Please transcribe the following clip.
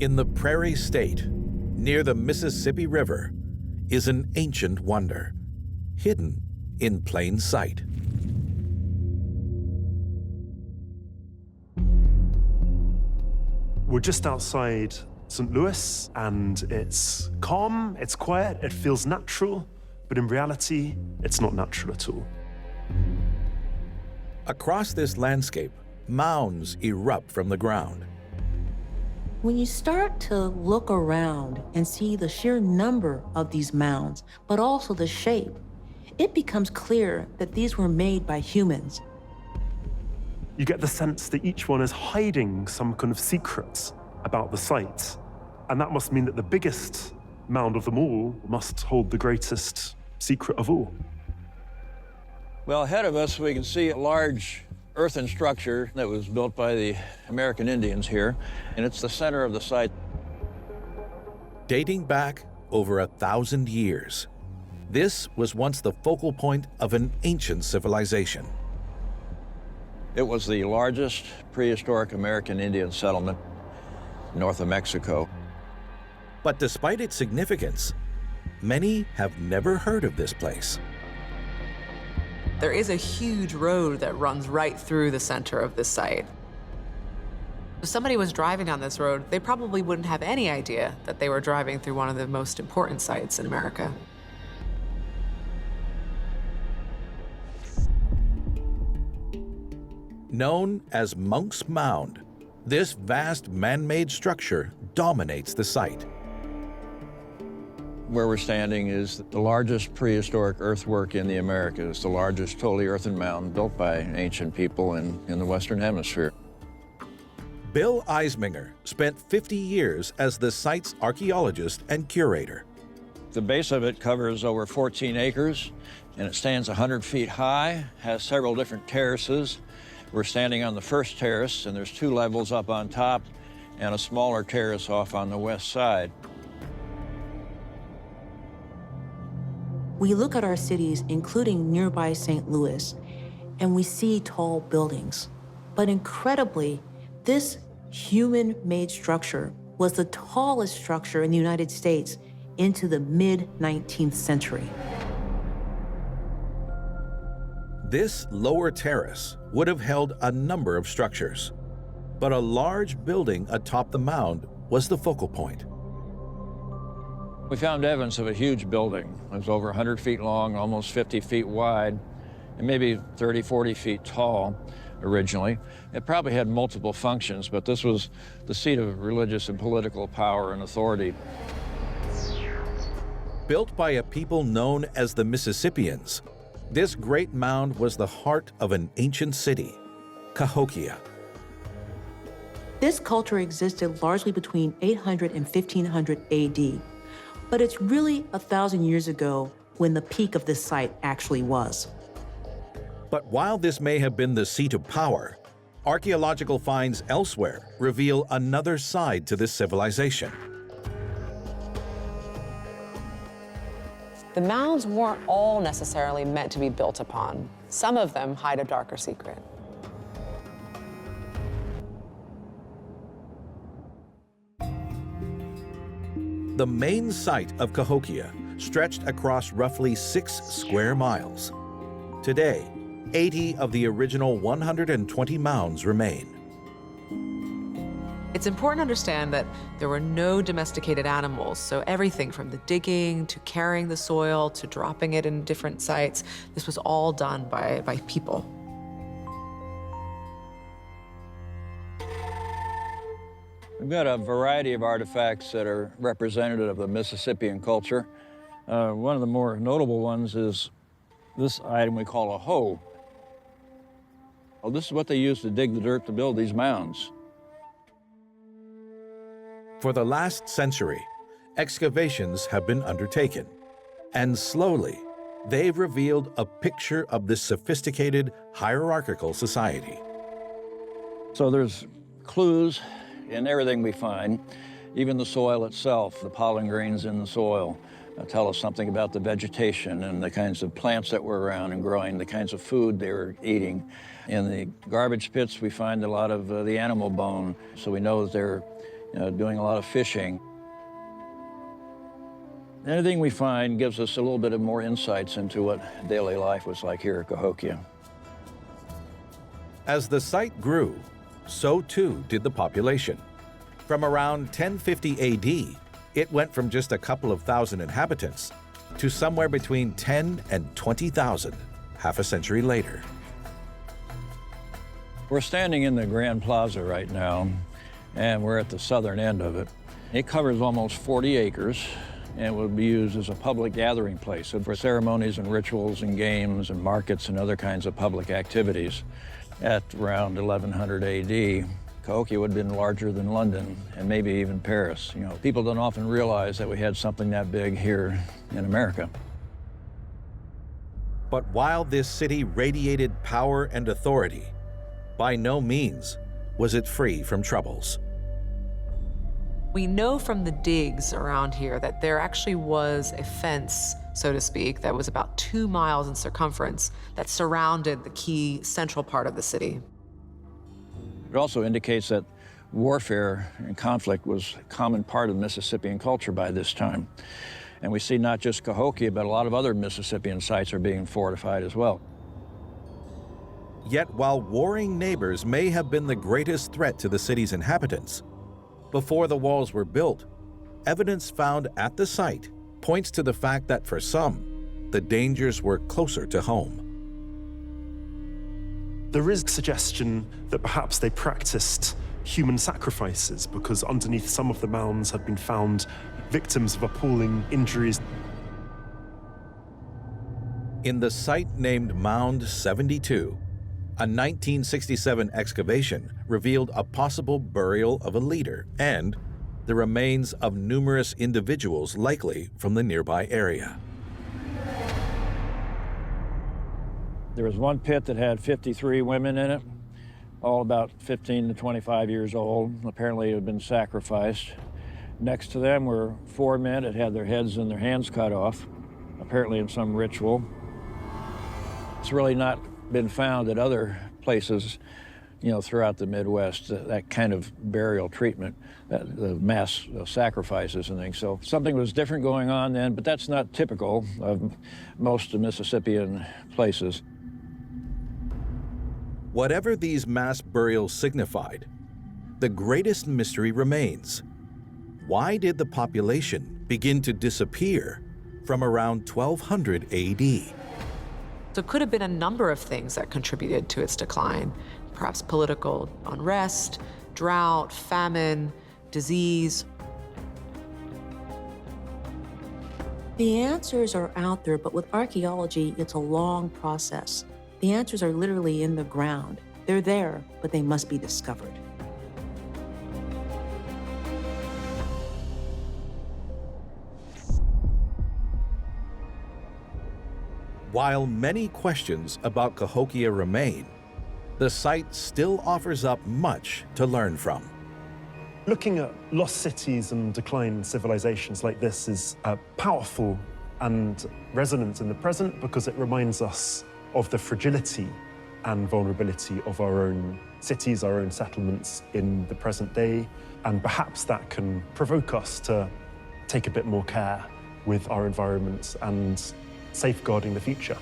In the Prairie State, near the Mississippi River, is an ancient wonder, hidden in plain sight. We're just outside St. Louis, and it's calm, it's quiet, it feels natural, but in reality, it's not natural at all. Across this landscape, mounds erupt from the ground. When you start to look around and see the sheer number of these mounds, but also the shape, it becomes clear that these were made by humans. You get the sense that each one is hiding some kind of secrets about the site. And that must mean that the biggest mound of them all must hold the greatest secret of all. Well, ahead of us, we can see a large earthen structure that was built by the American Indians here, and it's the center of the site. Dating back over 1,000 years, this was once the focal point of an ancient civilization. It was the largest prehistoric American Indian settlement north of Mexico. But despite its significance, many have never heard of this place. There is a huge road that runs right through the center of this site. If somebody was driving down this road, they probably wouldn't have any idea that they were driving through one of the most important sites in America. Known as Monks Mound, this vast man-made structure dominates the site. Where we're standing is the largest prehistoric earthwork in the Americas, the largest totally earthen mound built by ancient people in the Western Hemisphere. Bill Eisminger spent 50 years as the site's archaeologist and curator. The base of it covers over 14 acres, and it stands 100 feet high, has several different terraces. We're standing on the first terrace, and there's 2 levels up on top and a smaller terrace off on the west side. We look at our cities, including nearby St. Louis, and we see tall buildings. But incredibly, this human-made structure was the tallest structure in the United States into the mid-19th century. This lower terrace would have held a number of structures, but a large building atop the mound was the focal point. We found evidence of a huge building. It was over 100 feet long, almost 50 feet wide, and maybe 30, 40 feet tall originally. It probably had multiple functions, but this was the seat of religious and political power and authority. Built by a people known as the Mississippians, this great mound was the heart of an ancient city, Cahokia. This culture existed largely between 800 and 1500 AD, but it's really 1,000 years ago when the peak of this site actually was. But while this may have been the seat of power, archaeological finds elsewhere reveal another side to this civilization. The mounds weren't all necessarily meant to be built upon. Some of them hide a darker secret. The main site of Cahokia stretched across roughly 6 square miles. Today, 80 of the original 120 mounds remain. It's important to understand that there were no domesticated animals, so everything from the digging to carrying the soil to dropping it in different sites, this was all done by people. We've got a variety of artifacts that are representative of the Mississippian culture. One of the more notable ones is this item we call a hoe. Well, this is what they used to dig the dirt to build these mounds. For the last century, excavations have been undertaken, and slowly, they've revealed a picture of this sophisticated, hierarchical society. So there's clues in everything we find, even the soil itself, the pollen grains in the soil tell us something about the vegetation and the kinds of plants that were around and growing, the kinds of food they were eating. In the garbage pits, we find a lot of the animal bone, so we know that they're doing a lot of fishing. Anything we find gives us a little bit of more insights into what daily life was like here at Cahokia. As the site grew, so too did the population. From around 1050 AD, it went from just a couple of thousand inhabitants to somewhere between 10 and 20,000 half a century later. We're standing in the Grand Plaza right now, and we're at the southern end of it. It covers almost 40 acres and would be used as a public gathering place for ceremonies and rituals and games and markets and other kinds of public activities. At around 1100 AD, Cahokia would have been larger than London and maybe even Paris. People don't often realize that we had something that big here in America. But while this city radiated power and authority, by no means was it free from troubles. We know from the digs around here that there actually was a fence, so to speak, that was about 2 miles in circumference that surrounded the key central part of the city. It also indicates that warfare and conflict was a common part of Mississippian culture by this time. And we see not just Cahokia, but a lot of other Mississippian sites are being fortified as well. Yet while warring neighbors may have been the greatest threat to the city's inhabitants, before the walls were built, evidence found at the site points to the fact that for some, the dangers were closer to home. There is suggestion that perhaps they practiced human sacrifices because underneath some of the mounds have been found victims of appalling injuries. In the site named Mound 72, a 1967 excavation revealed a possible burial of a leader and the remains of numerous individuals likely from the nearby area. There was one pit that had 53 women in it, all about 15 to 25 years old. Apparently had been sacrificed. Next to them were 4 men that had their heads and their hands cut off, apparently in some ritual. It's really not been found at other places, throughout the Midwest, that kind of burial treatment, the mass sacrifices and things. So something was different going on then, but that's not typical of most Mississippian places. Whatever these mass burials signified, the greatest mystery remains. Why did the population begin to disappear from around 1200 AD? So it could have been a number of things that contributed to its decline. Perhaps political unrest, drought, famine, disease. The answers are out there, but with archaeology, it's a long process. The answers are literally in the ground. They're there, but they must be discovered. While many questions about Cahokia remain, the site still offers up much to learn from. Looking at lost cities and declined civilizations like this is powerful and resonant in the present because it reminds us of the fragility and vulnerability of our own cities, our own settlements in the present day. And perhaps that can provoke us to take a bit more care with our environments and safeguarding the future.